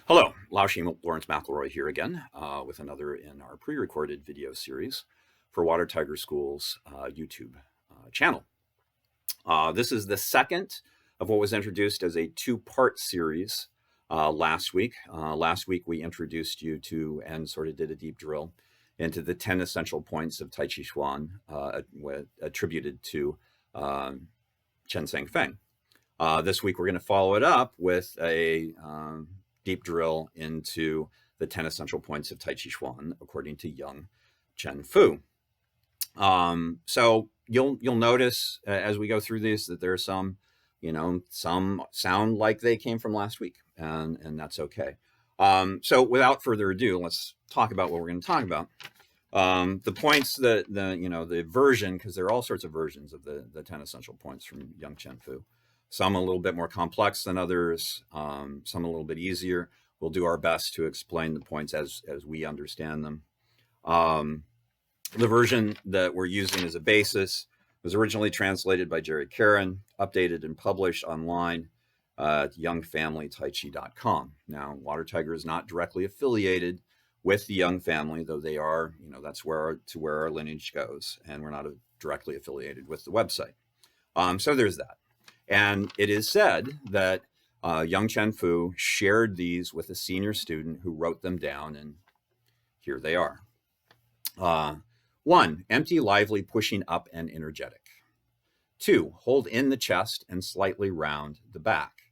Hello, Laoshi Laurince McElroy here again with another in our pre-recorded video series for Water Tiger School's YouTube channel. This is the second of what was introduced as a two-part series last week. Last week we introduced you to and sort of did a deep drill into the 10 essential points of taijiquan attributed to Chen Zhengfeng. This week we're going to follow it up with a deep drill into the 10 essential points of taijiquan according to Yang Cheng-fu. So you'll notice as we go through these that there are some sound like they came from last week, and that's okay. So without further ado, let's talk about what we're going to talk about. The points that the version, because there are all sorts of versions of the 10 essential points from Yang Cheng-fu. Some a little bit more complex than others, some a little bit easier. We'll do our best to explain the points as we understand them. The version that we're using as a basis was originally translated by Jerry Karen, updated and published online at youngfamilytaichi.com. Now, Water Tiger is not directly affiliated with the Young family, though they are, that's where our lineage goes, and we're not directly affiliated with the website. So there's that. And it is said that Yang Cheng-fu shared these with a senior student who wrote them down, and here they are. 1, empty, lively, pushing up and energetic. 2, hold in the chest and slightly round the back.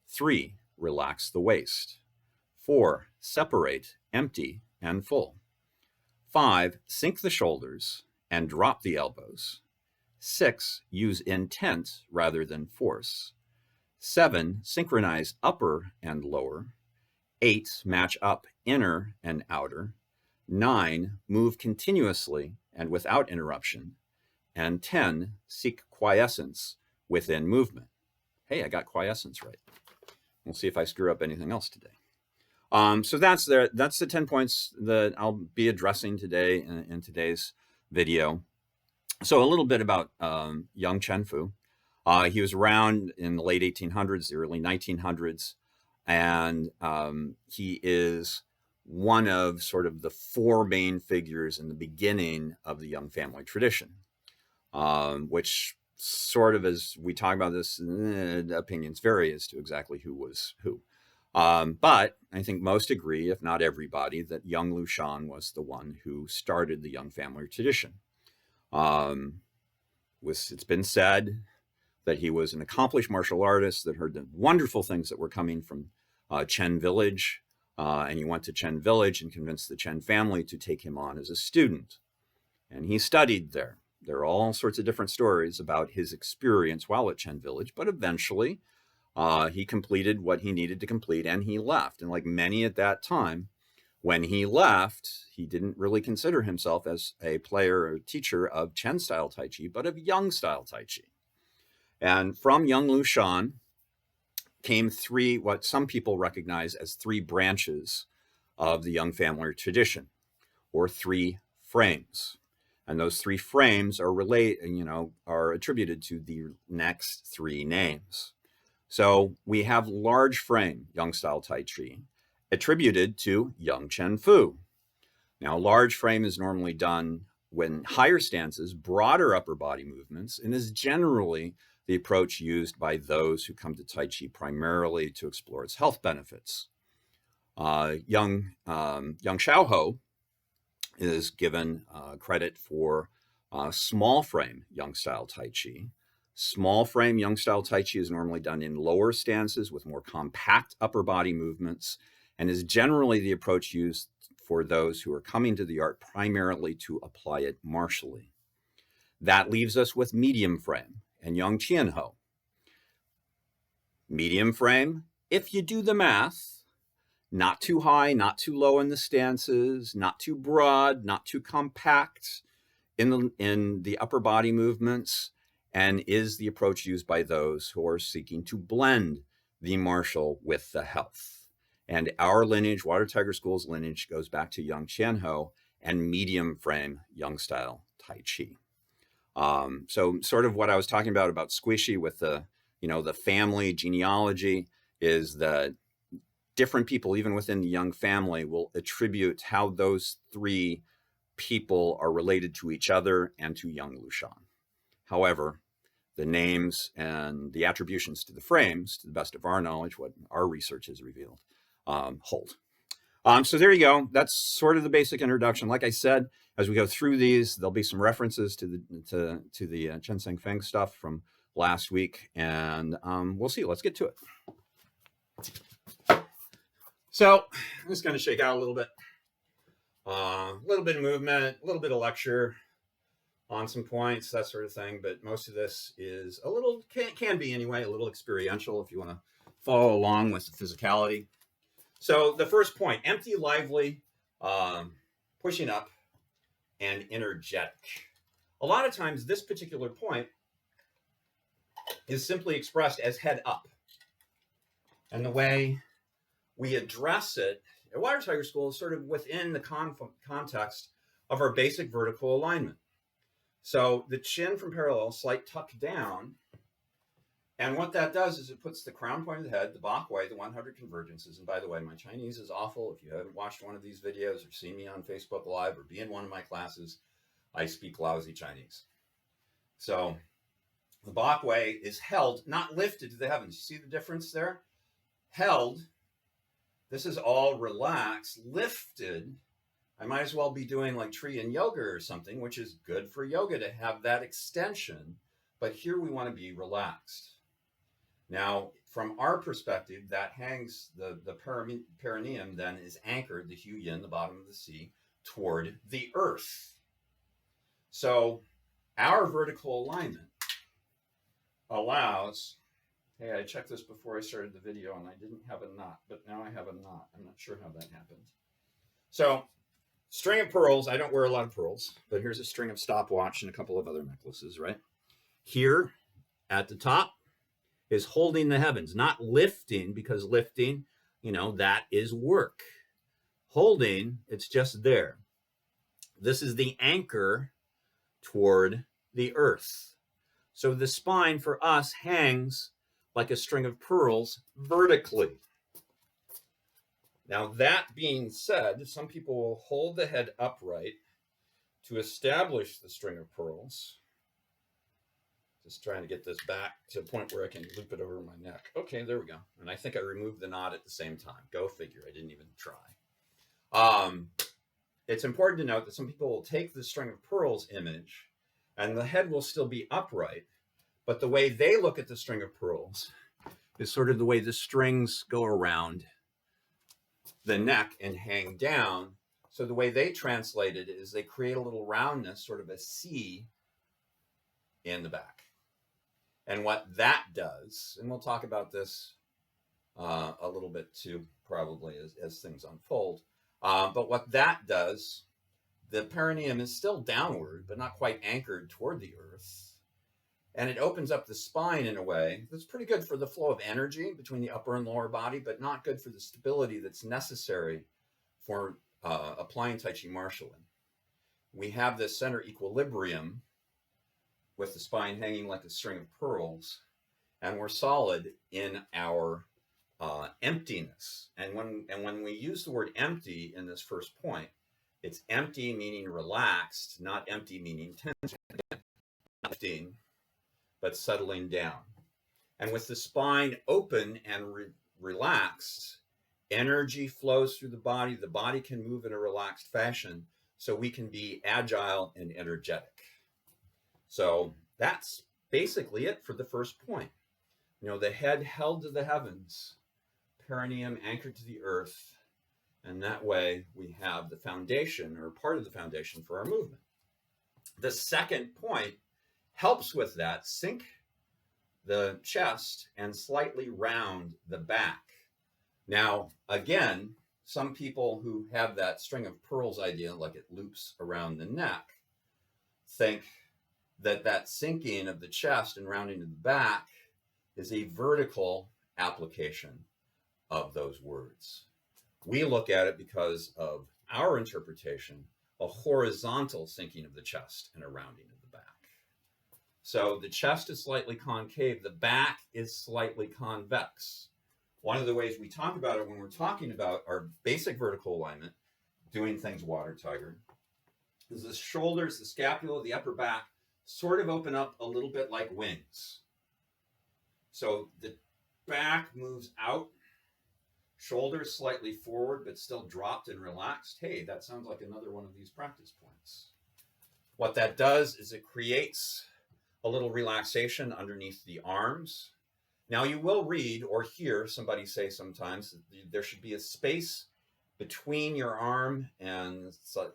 3, relax the waist. 4, separate, empty and full. 5, sink the shoulders and drop the elbows. 6, use intent rather than force. 7, synchronize upper and lower. 8, match up inner and outer. 9, move continuously and without interruption. And 10, seek quiescence within movement. Hey, I got quiescence right. We'll see if I screw up anything else today. So that's the 10 points that I'll be addressing today in today's video. So a little bit about Yang Cheng-fu. He was around in the late 1800s, the early 1900s, and he is one of sort of the 4 main figures in the beginning of the Young family tradition, which sort of, as we talk about this, opinions vary as to exactly who was who. But I think most agree, if not everybody, that Yang Lushan was the one who started the Young family tradition. It's been said that he was an accomplished martial artist that heard the wonderful things that were coming from Chen village, and he went to Chen village and convinced the Chen family to take him on as a student. And he studied there. There are all sorts of different stories about his experience while at Chen village, but eventually he completed what he needed to complete and he left. And like many at that time, when he left, he didn't really consider himself as a player or teacher of Chen-style Tai Chi, but of Yang-style Tai Chi. And from Yang Lushan came 3, what some people recognize as 3 branches of the Young family tradition, or 3 frames. And those 3 frames are are attributed to the next 3 names. So we have large frame Yang-style Tai Chi, attributed to Yang Cheng-fu. Now, large frame is normally done when higher stances, broader upper body movements, and is generally the approach used by those who come to Tai Chi primarily to explore its health benefits. Yang Shaoho is given credit for small frame Yang-style Tai Chi. Small frame Yang-style Tai Chi is normally done in lower stances with more compact upper body movements, and is generally the approach used for those who are coming to the art primarily to apply it martially. That leaves us with medium frame and Yang Qianho. Medium frame, if you do the math, not too high, not too low in the stances, not too broad, not too compact in the upper body movements, and is the approach used by those who are seeking to blend the martial with the health. And our lineage, Water Tiger School's lineage, goes back to Yang Qianho and medium frame Yang-style Tai Chi. So sort of what I was talking about squishy with the family genealogy is that different people, even within the Yang family, will attribute how those three people are related to each other and to Yang Lushan. However, the names and the attributions to the frames, to the best of our knowledge, what our research has revealed, hold. So there you go. That's sort of the basic introduction. Like I said, as we go through these, there'll be some references to the Chen Seng Feng stuff from last week, and we'll see. Let's get to it. So I'm just going to shake out a little bit of movement, a little bit of lecture on some points, that sort of thing. But most of this is a little, can be anyway, a little experiential if you want to follow along with the physicality. So the first point, empty, lively, pushing up, and energetic. A lot of times this particular point is simply expressed as head up. And the way we address it at Water Tiger School is sort of within the context of our basic vertical alignment. So the chin from parallel, slight tuck down. And what that does is it puts the crown point of the head, the Bach way, the 100 convergences. And by the way, my Chinese is awful. If you haven't watched one of these videos or seen me on Facebook Live or be in one of my classes, I speak lousy Chinese. So the Bach way is held, not lifted to the heavens. You see the difference there? Held. This is all relaxed. Lifted. I might as well be doing like tree and yoga or something, which is good for yoga to have that extension. But here we want to be relaxed. Now, from our perspective, that hangs, the perineum then is anchored, the Hu Yin, the bottom of the sea, toward the earth. So our vertical alignment allows, hey, I checked this before I started the video and I didn't have a knot, but now I have a knot. I'm not sure how that happened. So string of pearls, I don't wear a lot of pearls, but here's a string of stopwatch and a couple of other necklaces, right? Here at the top is holding the heavens, not lifting, because lifting, you know, that is work. Holding, it's just there. This is the anchor toward the earth. So the spine for us hangs like a string of pearls vertically. Now, that being said, some people will hold the head upright to establish the string of pearls. Just trying to get this back to a point where I can loop it over my neck. Okay, there we go. And I think I removed the knot at the same time. Go figure, I didn't even try. It's important to note that some people will take the string of pearls image and the head will still be upright, but the way they look at the string of pearls is sort of the way the strings go around the neck and hang down. So the way they translate it is they create a little roundness, sort of a C in the back. And what that does, and we'll talk about this a little bit too, probably as things unfold, but what that does, the perineum is still downward, but not quite anchored toward the earth. And it opens up the spine in a way that's pretty good for the flow of energy between the upper and lower body, but not good for the stability that's necessary for applying Tai Chi marshalling. We have this center equilibrium with the spine hanging like a string of pearls, and we're solid in our emptiness. And when we use the word empty in this first point, it's empty meaning relaxed, not empty meaning tension. Lifting, but settling down. And with the spine open and relaxed, energy flows through the body can move in a relaxed fashion, so we can be agile and energetic. So that's basically it for the first point. You know, the head held to the heavens, perineum anchored to the earth, and that way we have the foundation, or part of the foundation, for our movement. The second point helps with that. Sink the chest and slightly round the back. Now, again, some people who have that string of pearls idea, like it loops around the neck, think that sinking of the chest and rounding of the back is a vertical application of those words. We look at it, because of our interpretation, a horizontal sinking of the chest and a rounding of the back. So the chest is slightly concave, the back is slightly convex. One of the ways we talk about it when we're talking about our basic vertical alignment, doing things water tiger, is the shoulders, the scapula, the upper back sort of open up a little bit like wings. So the back moves out, shoulders slightly forward, but still dropped and relaxed. Hey, that sounds like another one of these practice points. What that does is it creates a little relaxation underneath the arms. Now you will read or hear somebody say sometimes that there should be a space between your arm and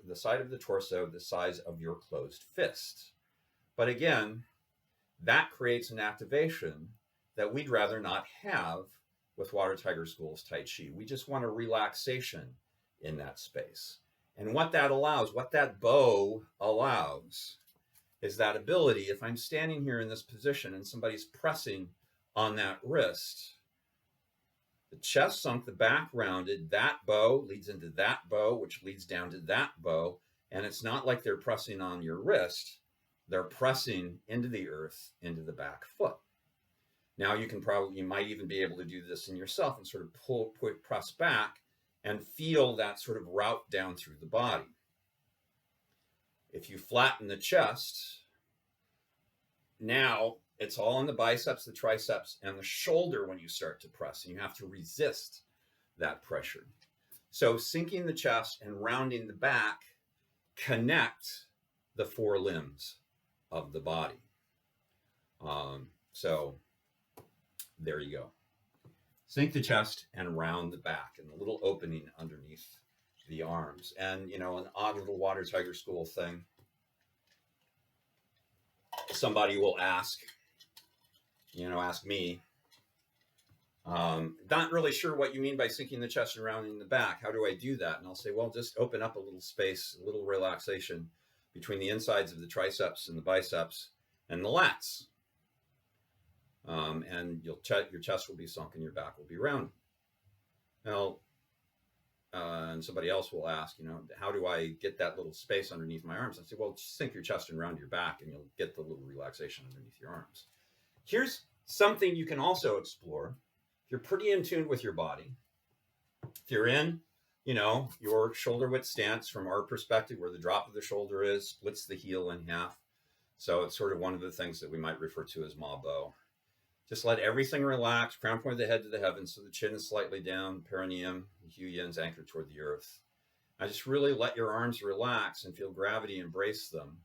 the side of the torso the size of your closed fist. But again, that creates an activation that we'd rather not have with Water Tiger School's Tai Chi. We just want a relaxation in that space. And what that allows, what that bow allows, is that ability, if I'm standing here in this position and somebody's pressing on that wrist, the chest sunk, the back rounded, that bow leads into that bow, which leads down to that bow. And it's not like they're pressing on your wrist. They're pressing into the earth, into the back foot. Now you might even be able to do this in yourself and sort of press back and feel that sort of route down through the body. If you flatten the chest, now it's all in the biceps, the triceps, and the shoulder when you start to press, and you have to resist that pressure. So sinking the chest and rounding the back connect the four limbs of the body. So there you go. Sink the chest and round the back, and the little opening underneath the arms. And, you know, an odd little Water Tiger School thing. Somebody will ask me, not really sure what you mean by sinking the chest and rounding the back. How do I do that? And I'll say, well, just open up a little space, a little relaxation between the insides of the triceps and the biceps and the lats. And your chest will be sunk and your back will be rounded. Now, and somebody else will ask, you know, how do I get that little space underneath my arms? I say, well, just sink your chest and round your back and you'll get the little relaxation underneath your arms. Here's something you can also explore. If you're pretty in tune with your body, if you're in, you know, your shoulder width stance from our perspective, where the drop of the shoulder is, splits the heel in half. So it's sort of one of the things that we might refer to as Ma Bo. Just let everything relax, crown point of the head to the heavens, so the chin is slightly down, perineum, Hu Yin's anchored toward the earth. I just really let your arms relax and feel gravity embrace them.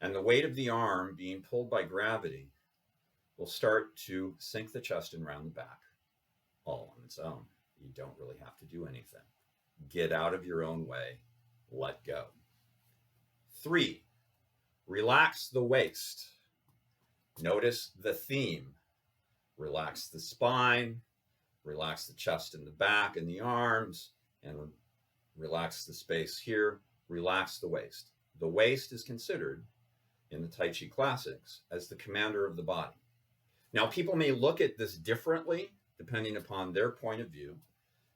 And the weight of the arm being pulled by gravity will start to sink the chest and round the back all on its own. You don't really have to do anything. Get out of your own way. Let go. 3, relax the waist. Notice the theme. Relax the spine, relax the chest and the back and the arms, and relax the space here. Relax the waist. The waist is considered in the Tai Chi classics as the commander of the body. Now, people may look at this differently depending upon their point of view.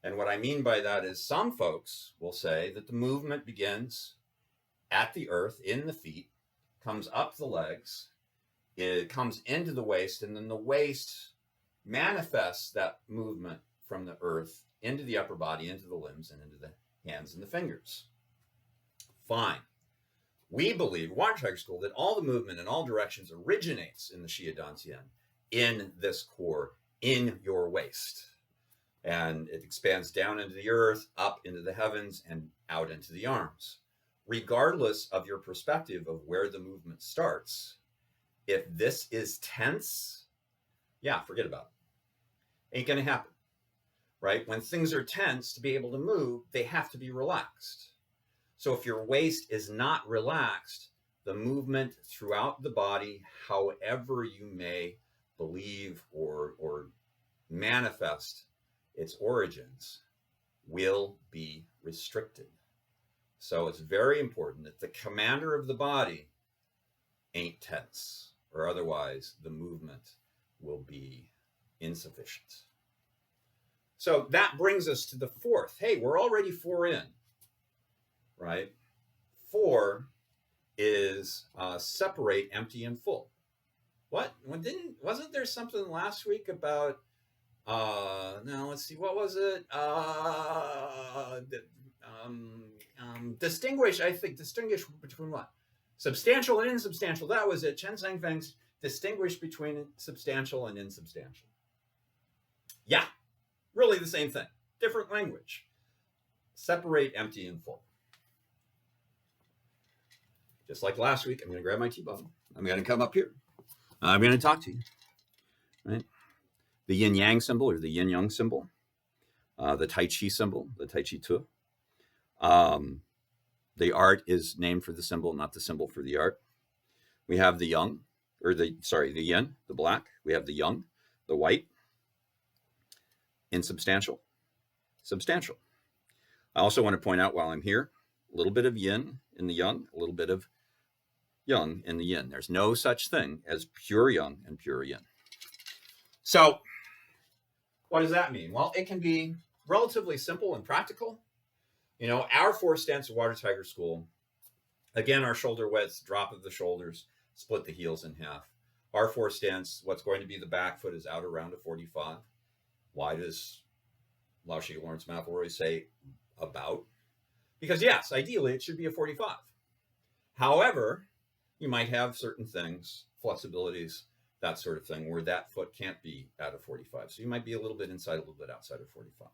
And what I mean by that is some folks will say that the movement begins at the earth, in the feet, comes up the legs, it comes into the waist, and then the waist manifests that movement from the earth into the upper body, into the limbs, and into the hands and the fingers. Fine. We believe, Water Tiger School, that all the movement in all directions originates in the Xia Dantian, in this core, in your waist. And it expands down into the earth, up into the heavens, and out into the arms. Regardless of your perspective of where the movement starts, if this is tense, yeah, forget about it. Ain't going to happen, right? When things are tense, to be able to move, they have to be relaxed. So if your waist is not relaxed, the movement throughout the body, however you may believe or manifest its origins, will be restricted. So it's very important that the commander of the body ain't tense, or otherwise the movement will be insufficient. So that brings us to the 4th. Hey, we're already 4 in, right? 4 is separate empty and full. What? Wasn't there something last week about Now let's see, what was it? Distinguish, I think, distinguish between what? Substantial and insubstantial. That was it. Chen Zhangfeng's distinguish between substantial and insubstantial. Yeah, really the same thing. Different language. Separate empty and full. Just like last week, I'm going to grab my tea bottle. I'm going to come up here. I'm going to talk to you. Right? The Yin-Yang symbol, or the Yin-Yang symbol. The Taiji symbol, the Taiji Tu. The art is named for the symbol, not the symbol for the art. We have the yang, the yin, the black. We have the yang, the white. Insubstantial, substantial. I also want to point out while I'm here, a little bit of yin in the yang, a little bit of yang in the yin. There's no such thing as pure yang and pure yin. So what does that mean? Well, it can be relatively simple and practical. You know, our 4 stance of Water Tiger School, again, our shoulder widths, drop of the shoulders, split the heels in half. Our 4 stance, what's going to be the back foot is out around a 45. Why does Laoshi Laurince McElroy say about? Because yes, ideally it should be a 45. However, you might have certain things, flexibilities, that sort of thing, where that foot can't be at a 45. So you might be a little bit inside, a little bit outside of 45.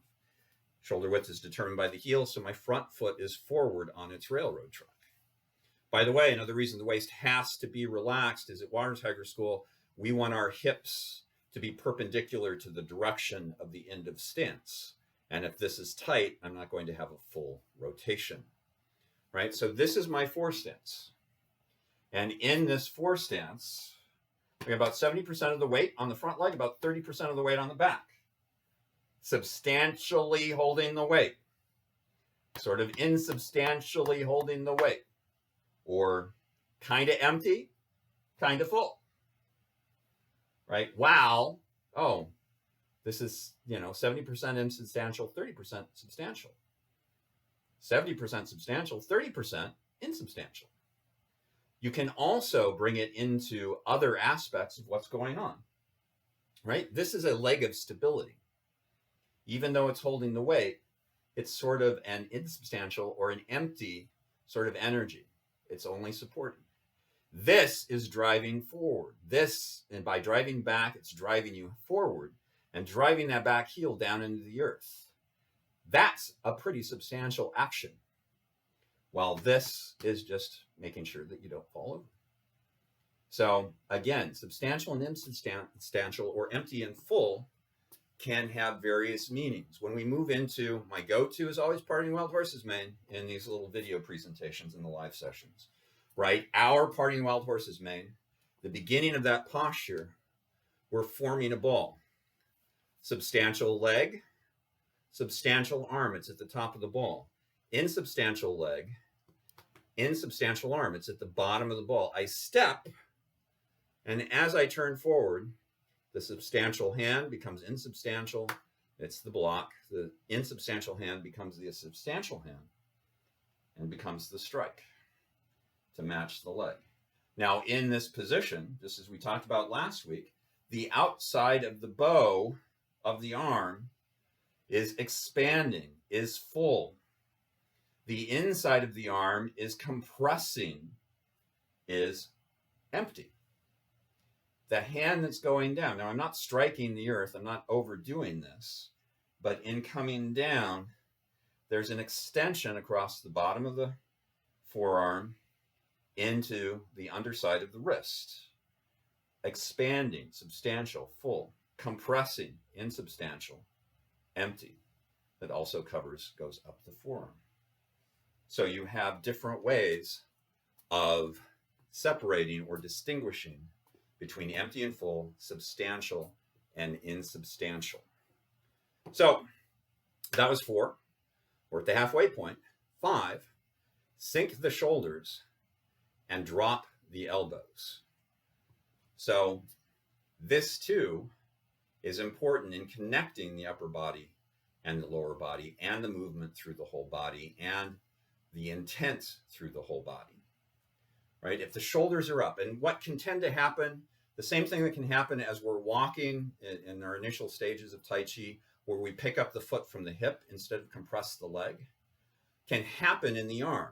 Shoulder width is determined by the heel, so my front foot is forward on its railroad track. By the way, another reason the waist has to be relaxed is at Water Tiger School, we want our hips to be perpendicular to the direction of the end of stance. And if this is tight, I'm not going to have a full rotation, right? So this is my 4 stance. And in this 4 stance, we have about 70% of the weight on the front leg, about 30% of the weight on the back. Substantially holding the weight, sort of insubstantially holding the weight, or kind of empty, kind of full, right? Wow. Oh, this is, 70% insubstantial, 30% substantial. 70% substantial, 30% insubstantial. You can also bring it into other aspects of what's going on, right? This is a leg of stability. Even though it's holding the weight, it's sort of an insubstantial or an empty sort of energy. It's only supporting. This is driving forward. This, and by driving back, it's driving you forward and driving that back heel down into the earth. That's a pretty substantial action. While this is just making sure that you don't fall over. So again, substantial and insubstantial, or empty and full, can have various meanings. When we move into, my go-to is always parting wild horses mane in these little video presentations in the live sessions, right? Our parting wild horses mane, the beginning of that posture, we're forming a ball. Substantial leg, substantial arm, it's at the top of the ball. Insubstantial leg, insubstantial arm, it's at the bottom of the ball. I step, and as I turn forward, the substantial hand becomes insubstantial. It's the block. The insubstantial hand becomes the substantial hand and becomes the strike to match the leg. Now, in this position, just as we talked about last week, the outside of the bow of the arm is expanding, is full. The inside of the arm is compressing, is empty. The hand that's going down, now I'm not striking the earth, I'm not overdoing this, but in coming down, there's an extension across the bottom of the forearm into the underside of the wrist. Expanding, substantial, full. Compressing, insubstantial, empty. That also goes up the forearm. So you have different ways of separating or distinguishing between empty and full, substantial and insubstantial. So that was 4. We're at the halfway point. 5, sink the shoulders and drop the elbows. So this too is important in connecting the upper body and the lower body and the movement through the whole body and the intent through the whole body, right? If the shoulders are up, and what can tend to happen, The same thing that can happen as we're walking in our initial stages of Tai Chi, where we pick up the foot from the hip instead of compress the leg, can happen in the arm.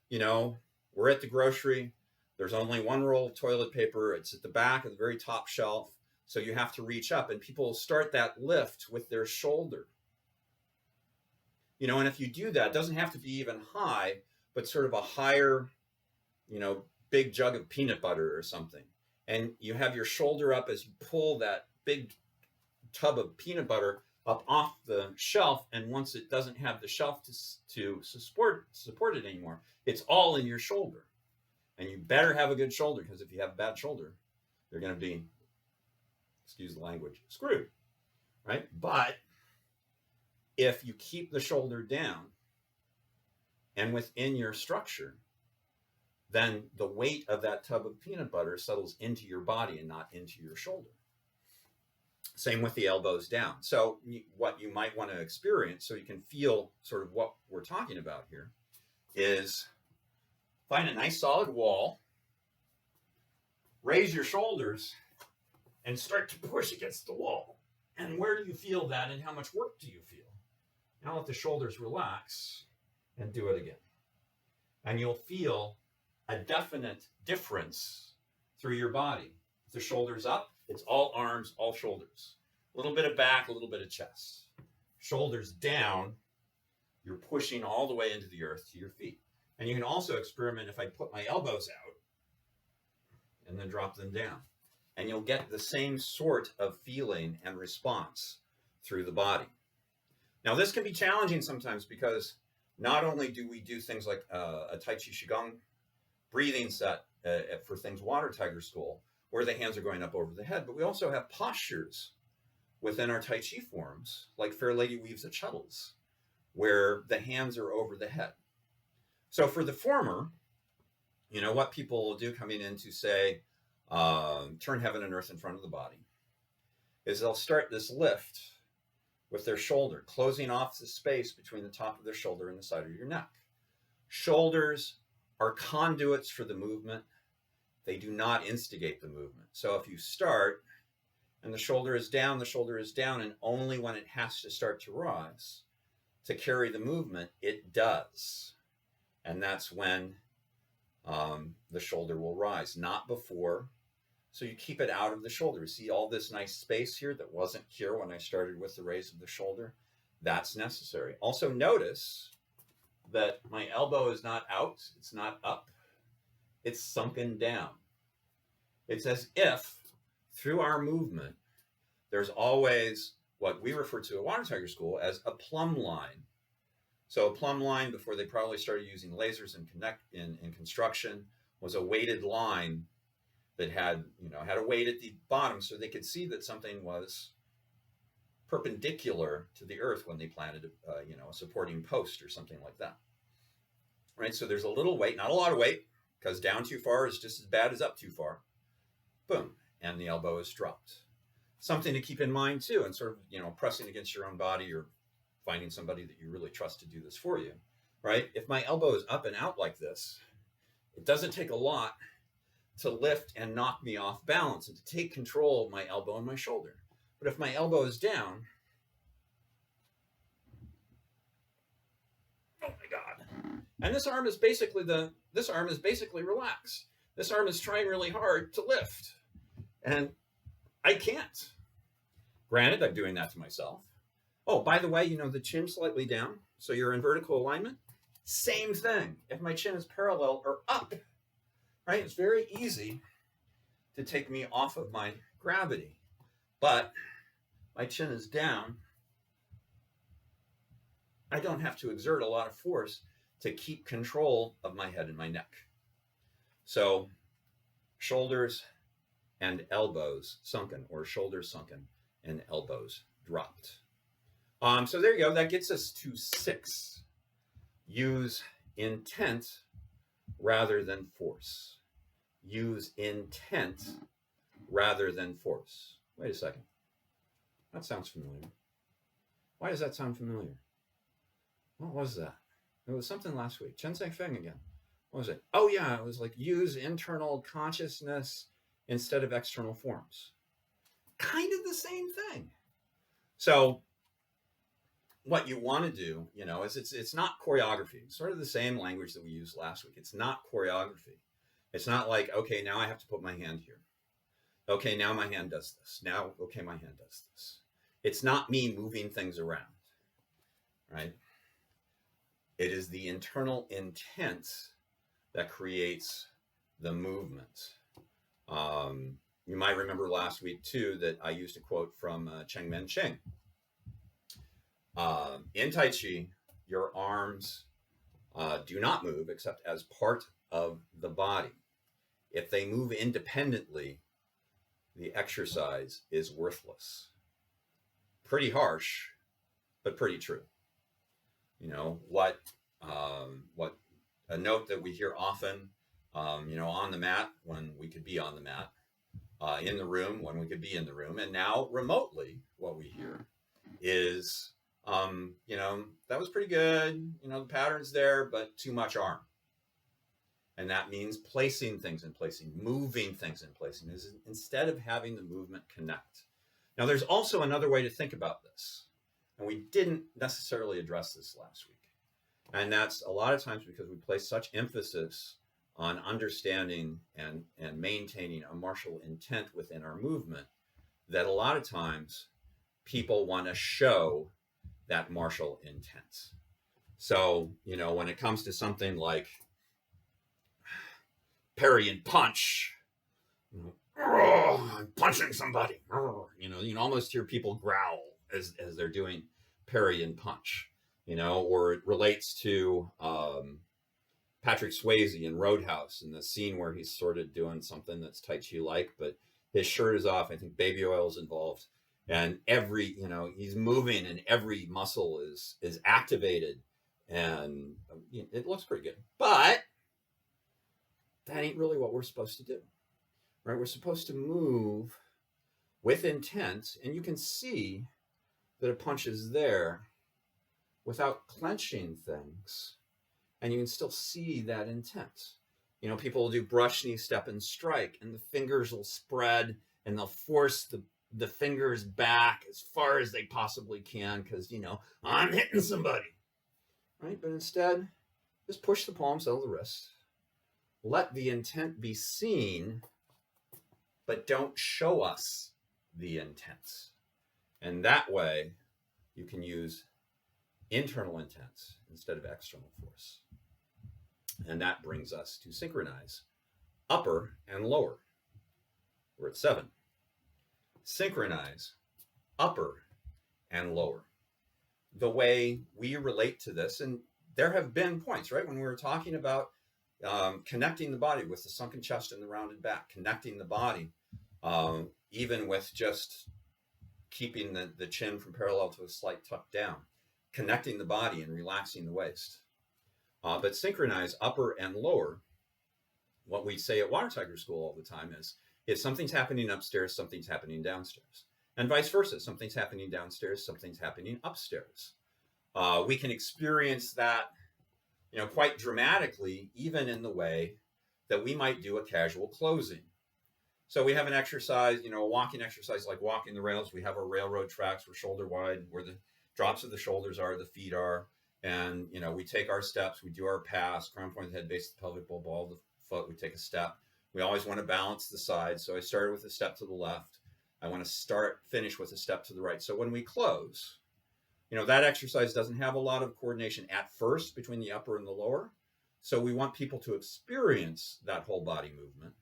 You know, we're at the grocery. There's only one roll of toilet paper. It's at the back of the very top shelf. So you have to reach up, and people start that lift with their shoulder. You know, and if you do that, it doesn't have to be even high, but sort of a higher, you know, big jug of peanut butter or something. And you have your shoulder up as you pull that big tub of peanut butter up off the shelf. And once it doesn't have the shelf to support it anymore, it's all in your shoulder. And you better have a good shoulder, because if you have a bad shoulder, you're going to be, excuse the language, screwed, right? But if you keep the shoulder down and within your structure, then the weight of that tub of peanut butter settles into your body and not into your shoulder. Same with the elbows down. So what you might want to experience, so you can feel sort of what we're talking about here, is find a nice solid wall, raise your shoulders, and start to push against the wall. And where do you feel that, and how much work do you feel? Now let the shoulders relax and do it again. And you'll feel a definite difference through your body. If the shoulders up, it's all arms, all shoulders. A little bit of back, a little bit of chest. Shoulders down, you're pushing all the way into the earth to your feet. And you can also experiment if I put my elbows out and then drop them down. And you'll get the same sort of feeling and response through the body. Now, this can be challenging sometimes, because not only do we do things like a Tai Chi Qigong breathing set for things Water Tiger School, where the hands are going up over the head, but we also have postures within our Tai Chi forms, like Fair Lady Weaves the Shuttles, where the hands are over the head. So for the former, you know, what people will do coming in to say, turn heaven and earth in front of the body, is they'll start this lift with their shoulder, closing off the space between the top of their shoulder and the side of your neck. Shoulders are conduits for the movement. They do not instigate the movement. So if you start and the shoulder is down, and only when it has to start to rise to carry the movement, it does. And that's when the shoulder will rise, not before. So you keep it out of the shoulder. You see all this nice space here that wasn't here when I started with the raise of the shoulder? That's necessary. Also notice that my elbow is not out, it's not up, it's sunken down. It's as if through our movement, there's always what we refer to at Water Tiger School as a plumb line. So a plumb line, before they probably started using lasers in construction, was a weighted line that had a weight at the bottom, so they could see that something was perpendicular to the earth when they planted a supporting post or something like that. Right? So there's a little weight, not a lot of weight, because down too far is just as bad as up too far. Boom, and the elbow is dropped. Something to keep in mind too, and sort of, pressing against your own body, or finding somebody that you really trust to do this for you, right? If my elbow is up and out like this, it doesn't take a lot to lift and knock me off balance and to take control of my elbow and my shoulder. But if my elbow is down, oh my God. And this arm is basically relaxed. This arm is trying really hard to lift. And I can't. Granted, I'm doing that to myself. Oh, by the way, the chin slightly down, so you're in vertical alignment. Same thing. If my chin is parallel or up, right? It's very easy to take me off of my gravity. But my chin is down. I don't have to exert a lot of force to keep control of my head and my neck. So shoulders and elbows sunken, or shoulders sunken and elbows dropped. So there you go. That gets us to 6. Use intent rather than force. Use intent rather than force. Wait a second. That sounds familiar. Why does that sound familiar? What was that? It was something last week. Chen Zheng Feng again. What was it? Oh yeah, it was like use internal consciousness instead of external forms. Kind of the same thing. So what you want to do, is it's not choreography. It's sort of the same language that we used last week. It's not choreography. It's not like, okay, now I have to put my hand here. Okay, now my hand does this. Now, okay, my hand does this. It's not me moving things around, right? It is the internal intent that creates the movement. You might remember last week, too, that I used a quote from Cheng Cheng. In Tai Chi, your arms do not move except as part of the body. If they move independently, the exercise is worthless. Pretty harsh, but pretty true. What a note that we hear often, on the mat when we could be on the mat, in the room when we could be in the room, and now remotely, what we hear is, that was pretty good. The pattern's there, but too much arm. And that means placing things in placing, moving things in placing, is instead of having the movement connect. Now, there's also another way to think about this, and we didn't necessarily address this last week. And that's a lot of times because we place such emphasis on understanding and maintaining a martial intent within our movement that a lot of times people want to show that martial intent. So, when it comes to something like parry and punch, I'm punching somebody, you can almost hear people growl as they're doing parry and punch, or it relates to Patrick Swayze in Roadhouse, in the scene where he's sort of doing something that's Tai Chi-like, but his shirt is off. I think baby oil is involved. And he's moving and every muscle is activated, and it looks pretty good. But that ain't really what we're supposed to do, right? We're supposed to move with intent, and you can see that a punch is there without clenching things, and you can still see that intent. People will do brush, knee, step, and strike, and the fingers will spread, and they'll force the fingers back as far as they possibly can because, I'm hitting somebody, right? But instead, just push the palms out of the wrist. Let the intent be seen, but don't show us the intent. And that way, you can use internal intent instead of external force. And that brings us to synchronize upper and lower. We're at 7. Synchronize upper and lower. The way we relate to this, and there have been points, right, when we were talking about connecting the body with the sunken chest and the rounded back, connecting the body, even with just keeping the chin from parallel to a slight tuck down, connecting the body and relaxing the waist. But synchronize upper and lower, what we say at Water Tiger School all the time is, if something's happening upstairs, something's happening downstairs. And vice versa, something's happening downstairs, something's happening upstairs. We can experience that, quite dramatically, even in the way that we might do a casual closing. So we have an exercise, a walking exercise like walking the rails. We have our railroad tracks, we're shoulder wide, where the drops of the shoulders are, the feet are. And, we take our steps, we do our pass, crown point of the head, base of the pelvic bowl, ball of the foot, we take a step. We always want to balance the sides. So I started with a step to the left. I want to finish with a step to the right. So when we close, that exercise doesn't have a lot of coordination at first between the upper and the lower. So we want people to experience that whole body movement.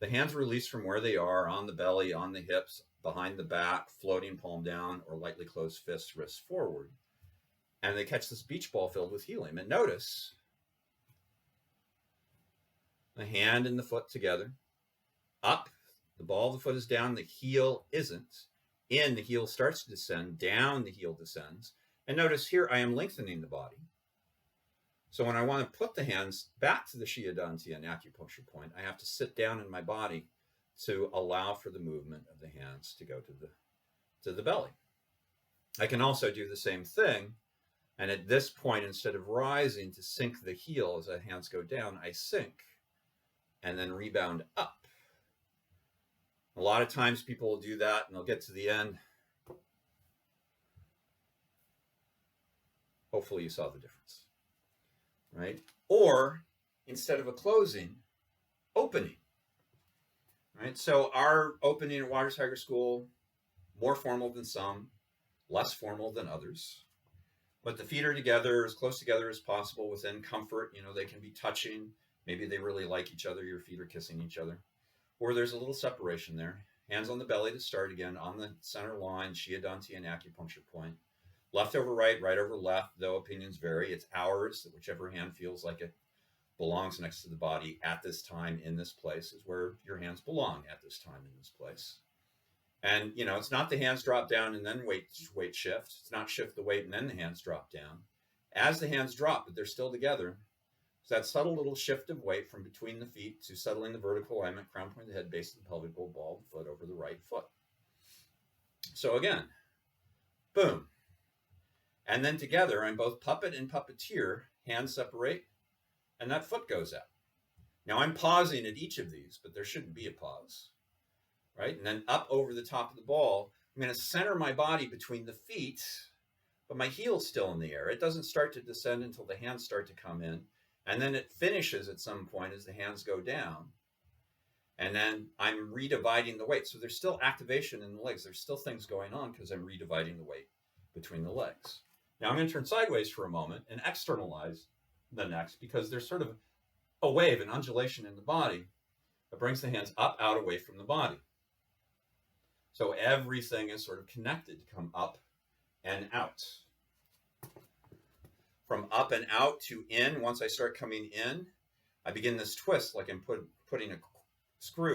The hands release from where they are, on the belly, on the hips, behind the back, floating palm down, or lightly closed fists, wrists forward. And they catch this beach ball filled with helium. And notice the hand and the foot together, up, the ball of the foot is down, the heel isn't. In, the heel starts to descend, down, the heel descends. And notice here, I am lengthening the body. So when I want to put the hands back to the Shiadantian acupuncture point, I have to sit down in my body to allow for the movement of the hands to go to the belly. I can also do the same thing. And at this point, instead of rising to sink the heel as the hands go down, I sink and then rebound up. A lot of times people will do that and they'll get to the end. Hopefully you saw the difference, right? Or instead of a closing, opening, right? So our opening at Water Tiger School, more formal than some, less formal than others. But the feet are together, as close together as possible within comfort. You know, they can be touching. Maybe they really like each other. Your feet are kissing each other. Or there's a little separation there. Hands on the belly to start again, on the center line, Shia-danti and acupuncture point. Left over right, right over left, though opinions vary. It's ours, whichever hand feels like it belongs next to the body at this time in this place is where your hands belong at this time in this place. And, you know, it's not the hands drop down and then weight shift. It's not shift the weight and then the hands drop down. As the hands drop, but they're still together, it's that subtle little shift of weight from between the feet to settling the vertical alignment, crown point of the head, base of the pelvic bowl, ball of the foot over the right foot. So again, boom. And then together, I'm both puppet and puppeteer, hands separate, and that foot goes out. Now I'm pausing at each of these, but there shouldn't be a pause, right? And then up over the top of the ball, I'm going to center my body between the feet, but my heel's still in the air. It doesn't start to descend until the hands start to come in, and then it finishes at some point as the hands go down. And then I'm redividing the weight. So there's still activation in the legs. There's still things going on because I'm redividing the weight between the legs. Now I'm going to turn sideways for a moment and externalize the next because there's sort of a wave, an undulation in the body that brings the hands up, out, away from the body. So everything is sort of connected to come up and out. From up and out to in, once I start coming in, I begin this twist like I'm putting a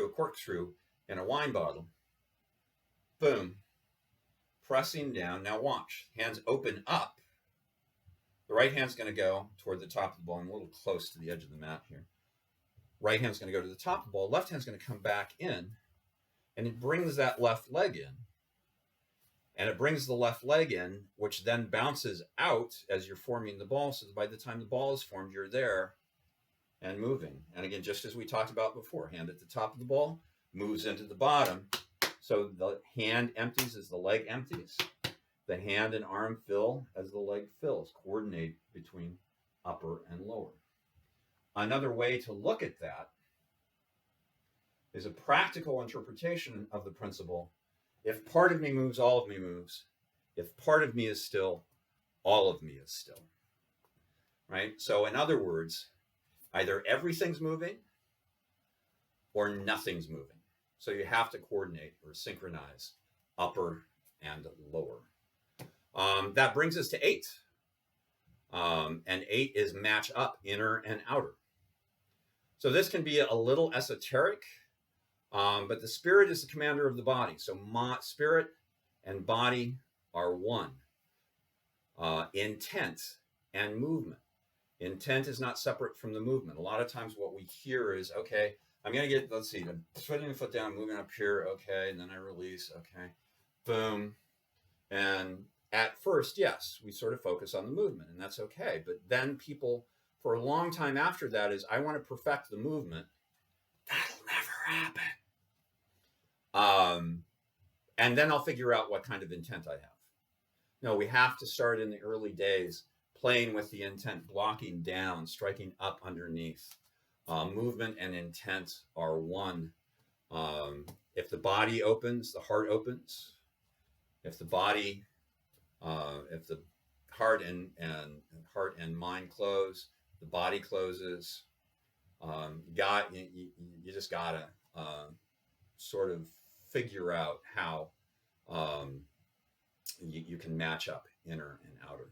corkscrew in a wine bottle. Boom. Pressing down. Now watch. Hands open up. The right hand's going to go toward the top of the ball. I'm a little close to the edge of the mat here. Right hand's going to go to the top of the ball. Left hand's going to come back in. And it brings that left leg in. And it brings the left leg in, which then bounces out as you're forming the ball. So by the time the ball is formed, you're there and moving. And again, just as we talked about before, hand at the top of the ball, moves into the bottom. So the hand empties as the leg empties. The hand and arm fill as the leg fills. Coordinate between upper and lower. Another way to look at that is a practical interpretation of the principle. If part of me moves, all of me moves. If part of me is still, all of me is still. Right? So in other words, either everything's moving or nothing's moving. So you have to coordinate or synchronize upper and lower. That brings us to 8. And 8 is match up, inner and outer. So this can be a little esoteric, but the spirit is the commander of the body. So spirit and body are one. Intent and movement. Intent is not separate from the movement. A lot of times what we hear is, okay, I'm going to get, let's see, I'm putting the foot down, moving up here, okay, and then I release, okay, boom. And at first, yes, we sort of focus on the movement, and that's okay. But then people, for a long time after that, is, I want to perfect the movement. That'll never happen. And then I'll figure out what kind of intent I have. No, we have to start in the early days playing with the intent, blocking down, striking up underneath. Movement and intent are one. If the body opens, the heart opens. If the body, if the heart and mind close, the body closes. You just gotta sort of figure out how you can match up inner and outer.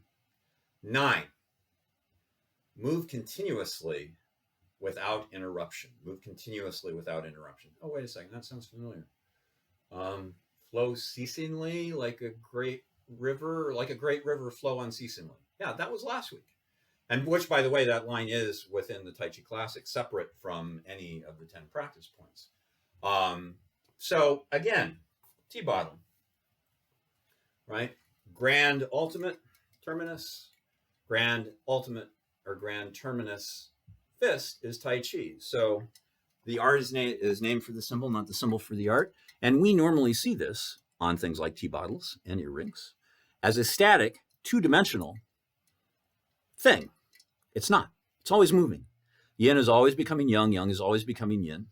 9. Move continuously without interruption. Move continuously without interruption. Oh, wait a second. That sounds familiar. Flow ceasingly like a great river, flow unceasingly. Yeah, that was last week. And which, by the way, that line is within the Tai Chi Classic, separate from any of the 10 practice points. So again, T-bottom, right? Grand ultimate terminus, grand ultimate or grand terminus fist is Tai Chi. So The art is named for the symbol, not the symbol for the art. And we normally see this on things like tea bottles and earrings as a static, two-dimensional thing. It's not. It's always moving. Yin is always becoming yang, yang is always becoming yin.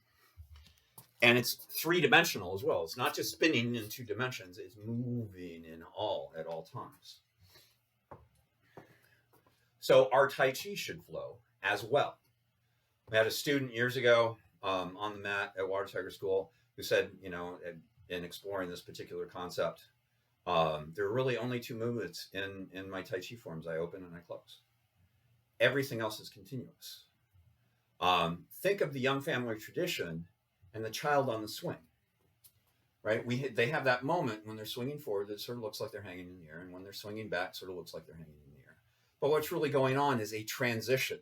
And it's three-dimensional as well. It's not just spinning in two dimensions, it's moving at all times. So our Tai Chi should flow as well. We had a student years ago on the mat at Water Tiger School who said, you know, in exploring this particular concept, there are really only two movements in my Tai Chi forms. I open and I close. Everything else is continuous. Think of the young family tradition and the child on the swing, right? They have that moment when they're swinging forward that sort of looks like they're hanging in the air, and when they're swinging back, sort of looks like they're hanging in the air. But what's really going on is a transition,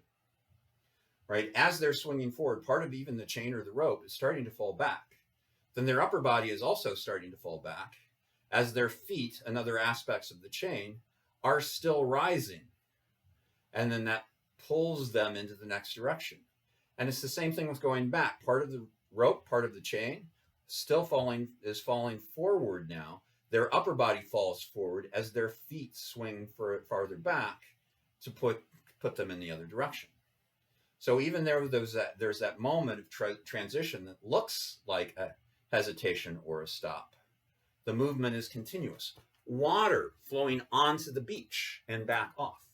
right? As they're swinging forward, part of even the chain or the rope is starting to fall back. Then their upper body is also starting to fall back as their feet and other aspects of the chain are still rising. And then that pulls them into the next direction. And it's the same thing with going back. Part of the rope, part of the chain, is falling forward now. Their upper body falls forward as their feet swing farther back to put them in the other direction. So even there's that moment of transition that looks like a hesitation or a stop. The movement is continuous. Water flowing onto the beach and back off,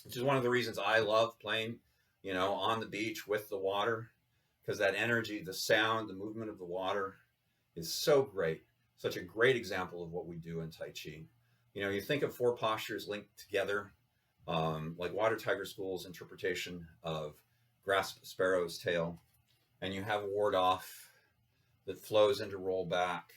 which is one of the reasons I love playing, you know, on the beach with the water, because that energy, the sound, the movement of the water is so great. Such a great example of what we do in Tai Chi. You know, you think of four postures linked together, like Water Tiger School's interpretation of grasp sparrow's tail, and you have ward off that flows into roll back,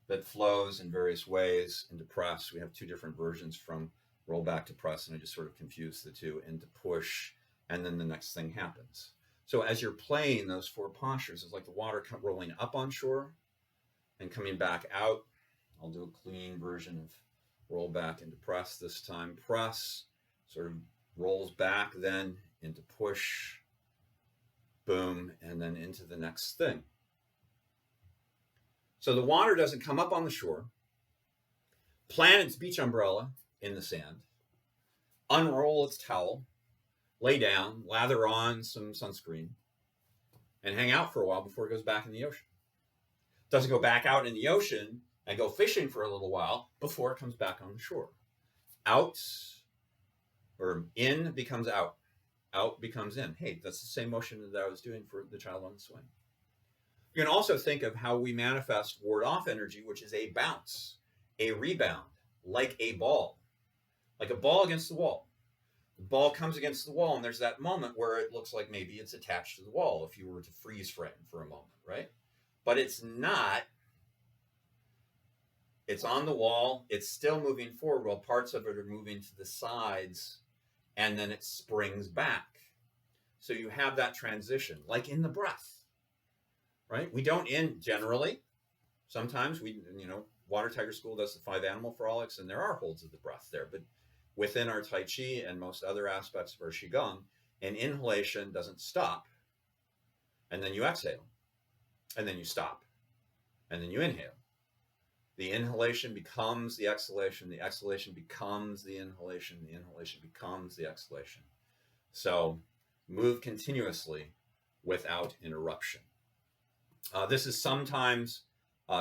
that flows in various ways into press. We have two different versions from roll back to press, and I just sort of confuse the two, into push, and then the next thing happens. So as you're playing those four postures, it's like the water rolling up on shore and coming back out. I'll do a clean version of roll back into press this time. Press sort of rolls back then into push, boom, and then into the next thing. So the water doesn't come up on the shore, plant its beach umbrella in the sand, unroll its towel, lay down, lather on some sunscreen, and hang out for a while before it goes back in the ocean. It doesn't go back out in the ocean and go fishing for a little while before it comes back on the shore. Out, or in becomes out. Out becomes in. Hey, that's the same motion that I was doing for the child on the swing. You can also think of how we manifest ward-off energy, which is a bounce, a rebound, like a ball against the wall. The ball comes against the wall, and there's that moment where it looks like maybe it's attached to the wall if you were to freeze frame for a moment, right? But it's not. It's on the wall. It's still moving forward while parts of it are moving to the sides, and then it springs back. So you have that transition, like in the breath. Right? We don't end generally. Sometimes Water Tiger School does the 5 animal frolics, and there are holds of the breath there. But within our Tai Chi and most other aspects of our Qigong, an inhalation doesn't stop. And then you exhale. And then you stop. And then you inhale. The inhalation becomes the exhalation. The exhalation becomes the inhalation. The inhalation becomes the exhalation. So move continuously without interruption. This is sometimes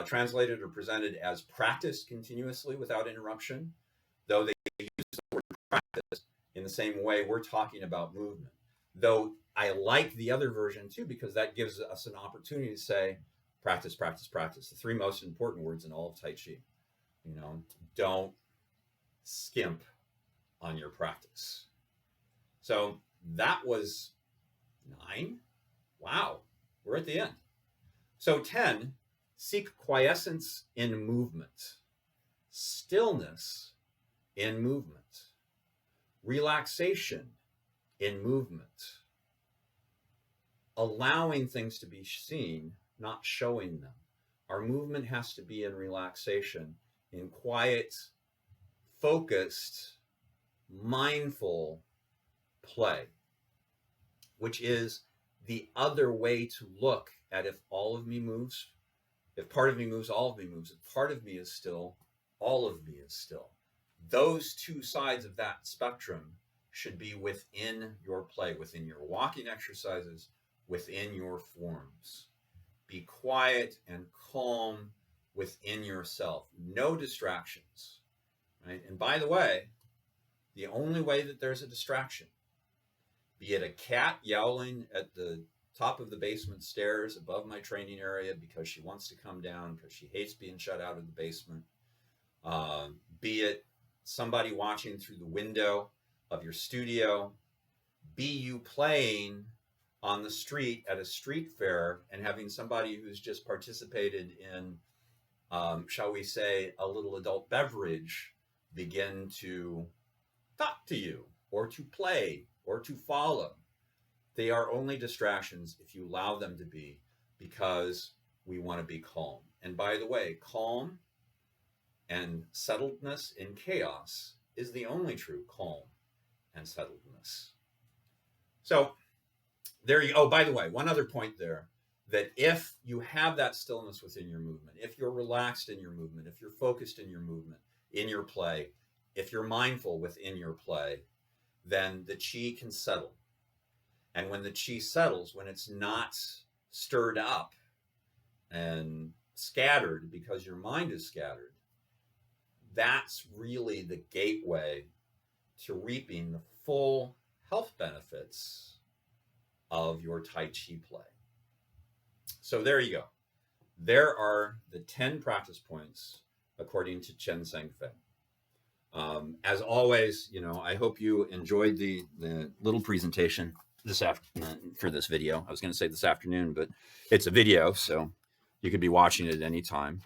translated or presented as practice continuously without interruption, though they use the word practice in the same way we're talking about movement. Though I like the other version too, because that gives us an opportunity to say practice, practice, practice. The three most important words in all of Tai Chi. You know, don't skimp on your practice. So that was 9. Wow, we're at the end. So 10, seek quiescence in movement, stillness in movement, relaxation in movement, allowing things to be seen, not showing them. Our movement has to be in relaxation, in quiet, focused, mindful play, which is the other way to look at if all of me moves, if part of me moves, all of me moves, if part of me is still, all of me is still. Those two sides of that spectrum should be within your play, within your walking exercises, within your forms. Be quiet and calm within yourself. No distractions, right? And by the way, the only way that there's a distraction, be it a cat yowling at the top of the basement stairs above my training area because she wants to come down because she hates being shut out of the basement, be it somebody watching through the window of your studio, be you playing on the street at a street fair and having somebody who's just participated in, shall we say, a little adult beverage begin to talk to you or to play or to follow. They are only distractions if you allow them to be, because we want to be calm. And by the way, calm and settledness in chaos is the only true calm and settledness. So there you go. Oh, by the way, one other point there, that if you have that stillness within your movement, if you're relaxed in your movement, if you're focused in your movement, in your play, if you're mindful within your play, then the chi can settle. And when the chi settles, when it's not stirred up and scattered because your mind is scattered, that's really the gateway to reaping the full health benefits of your Tai Chi play. So there you go. There are the 10 practice points according to Chen Zhengfei. As always, you know, I hope you enjoyed the little presentation this afternoon for this video. I was going to say this afternoon, but it's a video, so you could be watching it at any time.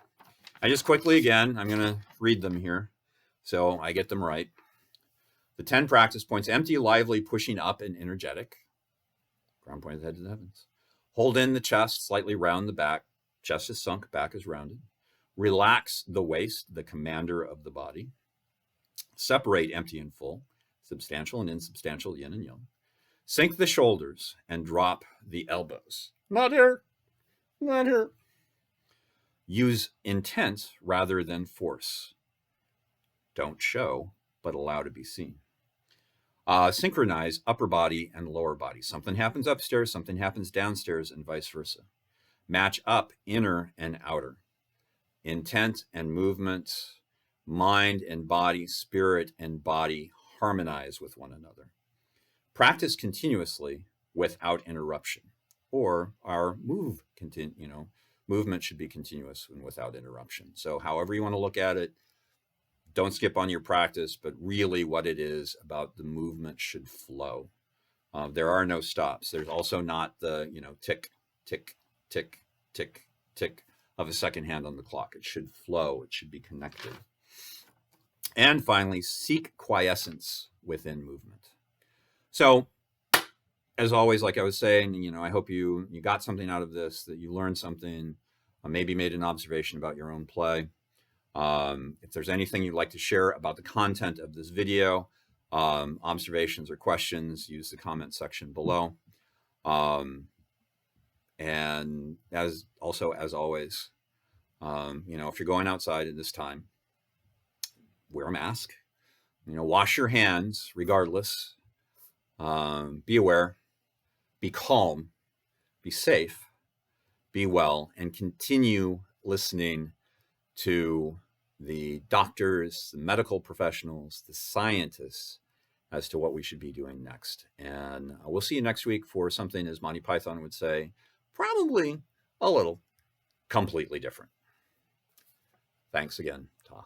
I just quickly, again, I'm going to read them here so I get them right. The 10 practice points: empty, lively, pushing up and energetic. Ground point of the head to the heavens. Hold in the chest, slightly round the back. Chest is sunk, back is rounded. Relax the waist, the commander of the body. Separate empty and full, substantial and insubstantial, yin and yang. Sink the shoulders and drop the elbows. Not here, not here. Use intent rather than force. Don't show, but allow to be seen. Synchronize upper body and lower body. Something happens upstairs, something happens downstairs, and vice versa. Match up inner and outer. Intent and movement, mind and body, spirit and body harmonize with one another. Practice continuously without interruption, or our movement should be continuous and without interruption. So however you want to look at it, don't skip on your practice, but really what it is about the movement should flow. There are no stops. There's also not the, tick, tick, tick, tick, tick of a second hand on the clock. It should flow. It should be connected. And finally, seek quiescence within movement. So as always, like I was saying, I hope you got something out of this, that you learned something, maybe made an observation about your own play. If there's anything you'd like to share about the content of this video, observations or questions, use the comment section below. And as always, if you're going outside at this time, wear a mask, wash your hands regardless, be aware, be calm, be safe, be well, and continue listening to the doctors, the medical professionals, the scientists as to what we should be doing next. And we'll see you next week for something, as Monty Python would say, probably a little completely different. Thanks again. Ta.